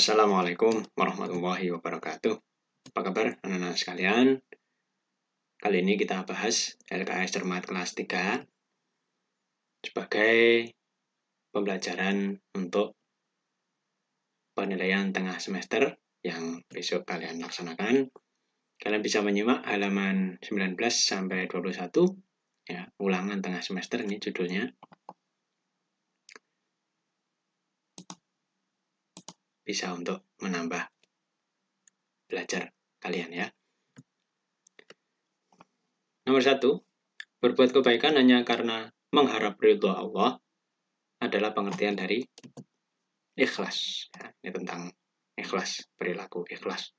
Assalamualaikum warahmatullahi wabarakatuh. Apa kabar anak-anak sekalian? Kali ini kita bahas LKS Cermat kelas 3 sebagai pembelajaran untuk penilaian tengah semester yang besok kalian laksanakan. Kalian bisa menyimak halaman 19 sampai 21 ya, ulangan tengah semester ini judulnya. Bisa untuk menambah belajar kalian ya. Nomor 1, berbuat kebaikan hanya karena mengharap ridho Allah adalah pengertian dari ikhlas. Ya, ini tentang ikhlas, perilaku ikhlas.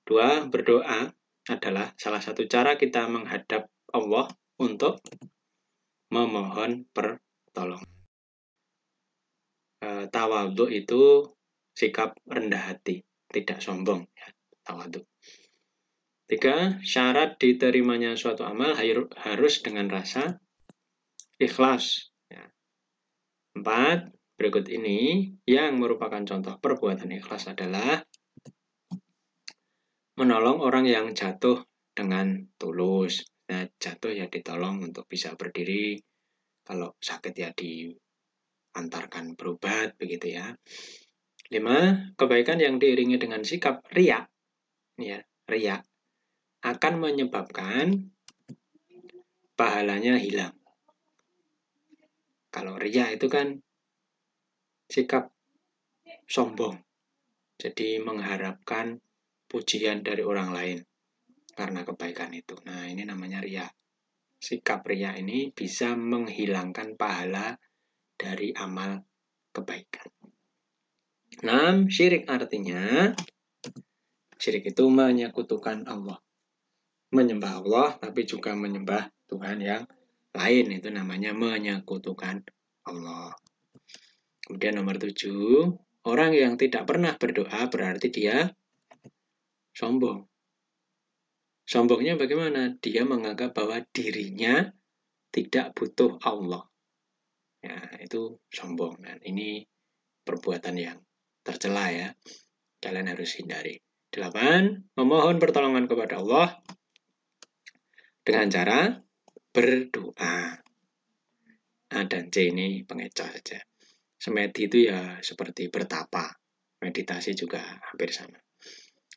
2, berdoa adalah salah satu cara kita menghadap Allah untuk memohon pertolongan. Tawadhu itu sikap rendah hati, tidak sombong. Ya, tawadhu. 3, syarat diterimanya suatu amal harus dengan rasa ikhlas. Ya. 4, berikut ini yang merupakan contoh perbuatan ikhlas adalah menolong orang yang jatuh dengan tulus. Nah, jatuh ya ditolong untuk bisa berdiri. Kalau sakit ya diantarkan berobat, begitu ya. 5, kebaikan yang diiringi dengan sikap riya, ya, riya akan menyebabkan pahalanya hilang. Kalau riya itu kan sikap sombong, jadi mengharapkan pujian dari orang lain karena kebaikan itu. Nah, ini namanya riya. Sikap riya ini bisa menghilangkan pahala dari amal kebaikan. 6, syirik artinya syirik itu menyekutukan Allah. Menyembah Allah tapi juga menyembah Tuhan yang lain, itu namanya menyekutukan Allah. Kemudian nomor 7, orang yang tidak pernah berdoa berarti dia sombong. Sombongnya bagaimana? Dia menganggap bahwa dirinya tidak butuh Allah. Ya, itu sombong. Dan ini perbuatan yang tercela ya. Kalian harus hindari. 8, memohon pertolongan kepada Allah dengan cara berdoa. A dan C ini pengecoh saja. Semedi itu ya seperti bertapa. Meditasi juga hampir sama.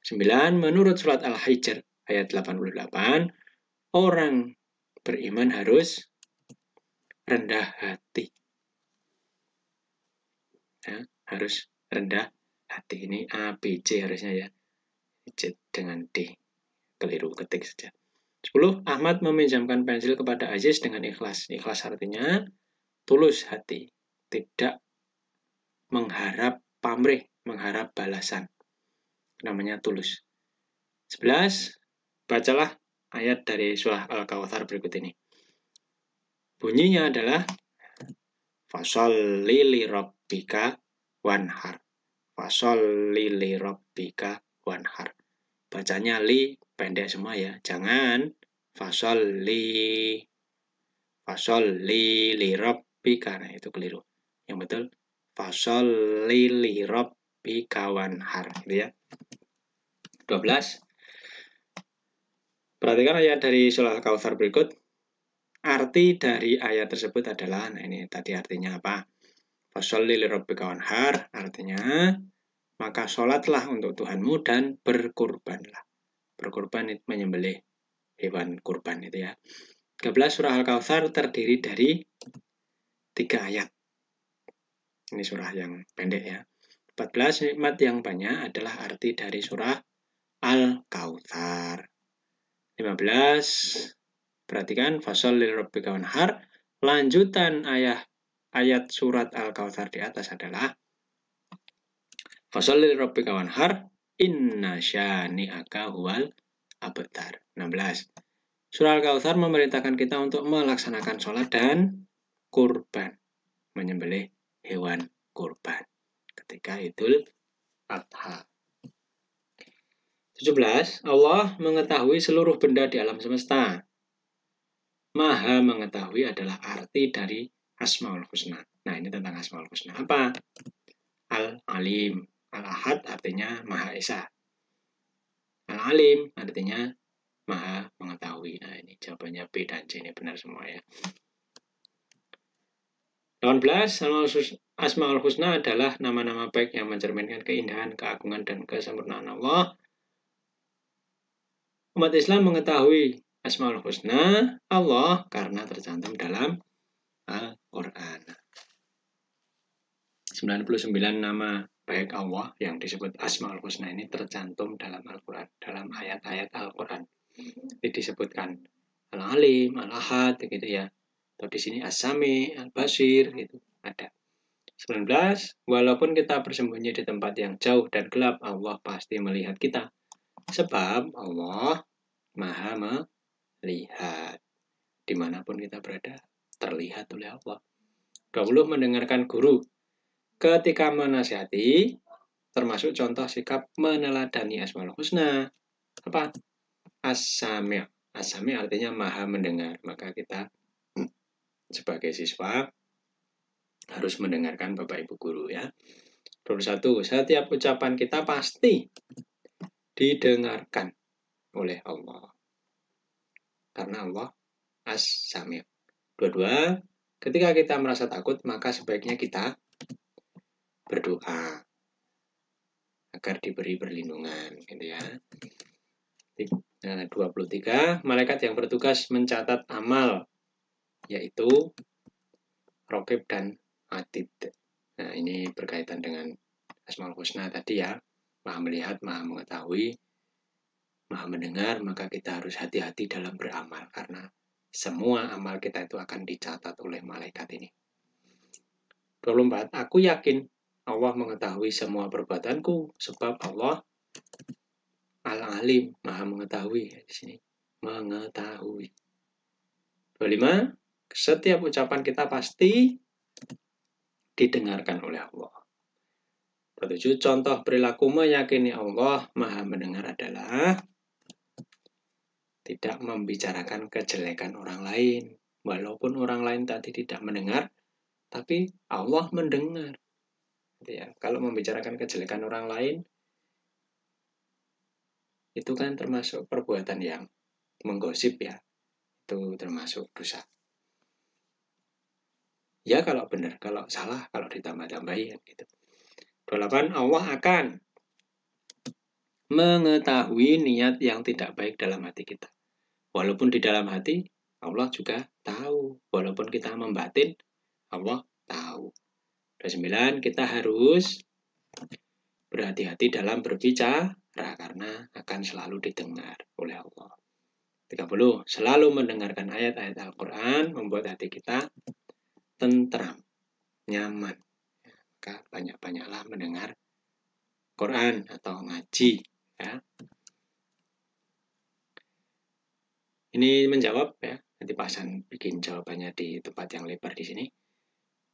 9, menurut surat Al-Hijr ayat 88, orang beriman harus rendah hati. Ya, harus rendah hati. Ini A, B, C harusnya ya. C dengan D. Keliru ketik saja. 10, Ahmad meminjamkan pensil kepada Aziz dengan ikhlas. Ikhlas artinya tulus hati. Tidak mengharap pamrih, mengharap balasan. Namanya tulus. 11, bacalah ayat dari surah Al-Kautsar berikut ini. Bunyinya adalah fasholli li rabbika wanhar. Fasholli li rabbika wanhar. Bacanya li pendek semua ya. Jangan fasholli li rabbika. Nah, itu keliru. Yang betul fasholli li rabbika wanhar, gitu ya. 12. Perhatikan ayat dari surah Al-Kautsar berikut. Arti dari ayat tersebut adalah, nah ini tadi artinya apa? Fasholli li rabbika wanhar, artinya maka sholatlah untuk Tuhanmu dan berkurbanlah. Berkurban itu menyembelih hewan kurban itu ya. 13, surah Al-Kautsar terdiri dari 3 ayat. Ini surah yang pendek ya. 14, nikmat yang banyak adalah arti dari surah Al-Kautsar. 15, perhatikan fasholli li rabbika wanhar. Lanjutan ayat surat Al-Kautsar di atas adalah fasholli li rabbika wanhar inna syani'aka huwal abtar. 16. Surah Al-Kautsar memerintahkan kita untuk melaksanakan sholat dan kurban, menyembelih hewan kurban ketika Idul Adha. 17. Allah mengetahui seluruh benda di alam semesta. Maha mengetahui adalah arti dari Asmaul Husna. Nah, ini tentang Asmaul Husna. Apa? Al-Alim, Al-Ahad artinya Maha Esa. Al-Alim artinya Maha mengetahui. Nah, ini jawabannya B dan C, ini benar semua ya. 18. Asmaul Husna adalah nama-nama baik yang mencerminkan keindahan, keagungan, dan kesempurnaan Allah. Umat Islam mengetahui Asmaul Husna Allah karena tercantum dalam Al-Quran. 99 nama baik Allah yang disebut Asmaul Husna ini tercantum dalam Al-Quran, dalam ayat-ayat Al-Quran. Ini disebutkan Al-Alim, Al-Ahad, gitu ya. Atau di sini As-Sami, Al-Basir, gitu ada. 19. Walaupun kita bersembunyi di tempat yang jauh dan gelap, Allah pasti melihat kita. Sebab Allah Maha melihat. Dimanapun kita berada, terlihat oleh Allah. 20. Mendengarkan guru. Ketika menasihati, termasuk contoh sikap meneladani Asmaul Husna. Apa? As-Sami'. As-Sami' artinya Maha mendengar. Maka kita sebagai siswa harus mendengarkan Bapak Ibu guru ya. 21. Setiap ucapan kita pasti didengarkan oleh Allah. Karena Allah As-Sami'. 22. Ketika kita merasa takut, maka sebaiknya kita berdoa agar diberi perlindungan, gitu ya. 23. Malaikat yang bertugas mencatat amal, yaitu Raqib dan Atid. Nah, ini berkaitan dengan Asmaul Husna tadi ya. Maha melihat, Maha mengetahui, Maha mendengar, maka kita harus hati-hati dalam beramal karena semua amal kita itu akan dicatat oleh malaikat ini. 24. Aku yakin Allah mengetahui semua perbuatanku sebab Allah Al-Alim, Maha mengetahui di sini. Mengetahui. 25. Setiap ucapan kita pasti didengarkan oleh Allah. 27. Contoh perilaku meyakini Allah Maha mendengar adalah tidak membicarakan kejelekan orang lain. Walaupun orang lain tadi tidak mendengar, tapi Allah mendengar. Ya, kalau membicarakan kejelekan orang lain, itu kan termasuk perbuatan yang menggosip ya. Itu termasuk dosa. Ya kalau benar, kalau salah, kalau ditambah-tambahin gitu. 28. Allah akan mengetahui niat yang tidak baik dalam hati kita. Walaupun di dalam hati, Allah juga tahu. Walaupun kita membatin, Allah tahu. 29. Kita harus berhati-hati dalam berbicara karena akan selalu didengar oleh Allah. 30. Selalu mendengarkan ayat-ayat Al-Quran membuat hati kita tentram, nyaman. Maka banyak-banyaklah mendengar Quran atau ngaji. Ya. Ini menjawab ya. Nanti Pasan bikin jawabannya di tempat yang lebar di sini.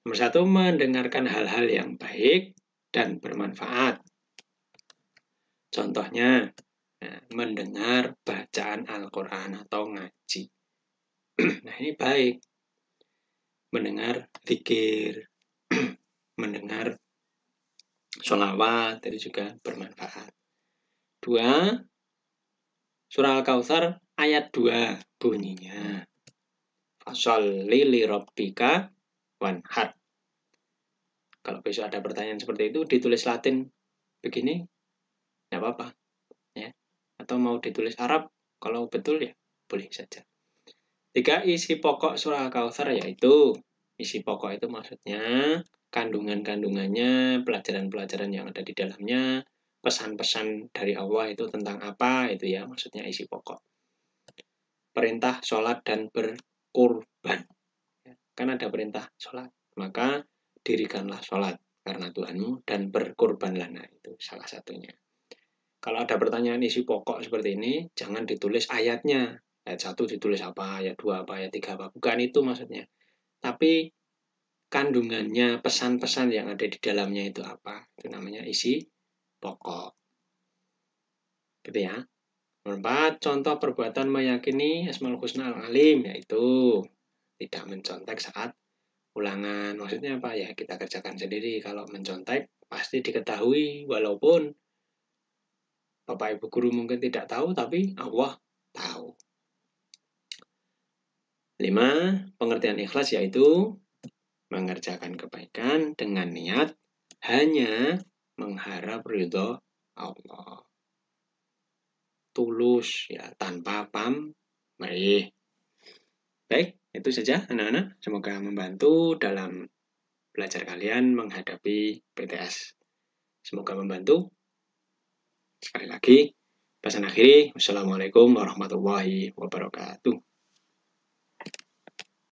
Nomor 1, mendengarkan hal-hal yang baik dan bermanfaat. Contohnya, mendengar bacaan Al-Quran atau ngaji. Nah, ini baik. Mendengar zikir, mendengar sholawat, itu juga bermanfaat. 2, surah Al-Kautsar ayat 2 bunyinya. Fasholli li rabbika wanhar. Kalau besok ada pertanyaan seperti itu, ditulis Latin begini, nggak apa-apa. Ya. Atau mau ditulis Arab, kalau betul ya boleh saja. 3, isi pokok surah Al-Kautsar yaitu, isi pokok itu maksudnya kandungan-kandungannya, pelajaran-pelajaran yang ada di dalamnya, pesan-pesan dari Allah itu tentang apa, itu ya maksudnya isi pokok. Perintah sholat dan berkurban. Kan ada perintah sholat, maka dirikanlah sholat karena Tuhanmu dan berkurbanlah. Nah, itu salah satunya. Kalau ada pertanyaan isi pokok seperti ini, jangan ditulis ayatnya. Ayat 1 ditulis apa, ayat 2 apa, ayat 3 apa. Bukan itu maksudnya. Tapi kandungannya, pesan-pesan yang ada di dalamnya itu apa. Itu namanya isi pokok. Gitu ya. Nomor 4, contoh perbuatan meyakini Asmaul Husna Al-Alim, yaitu tidak mencontek saat ulangan. Maksudnya apa ya? Kita kerjakan sendiri. Kalau mencontek pasti diketahui, walaupun Bapak Ibu guru mungkin tidak tahu, tapi Allah tahu. 5. Pengertian ikhlas yaitu mengerjakan kebaikan dengan niat hanya mengharap ridho Allah. Tulus ya, tanpa pamrih. Baik, itu saja anak-anak. Semoga membantu dalam belajar kalian menghadapi PTS. Semoga membantu. Sekali lagi, pesan akhiri, wassalamualaikum warahmatullahi wabarakatuh.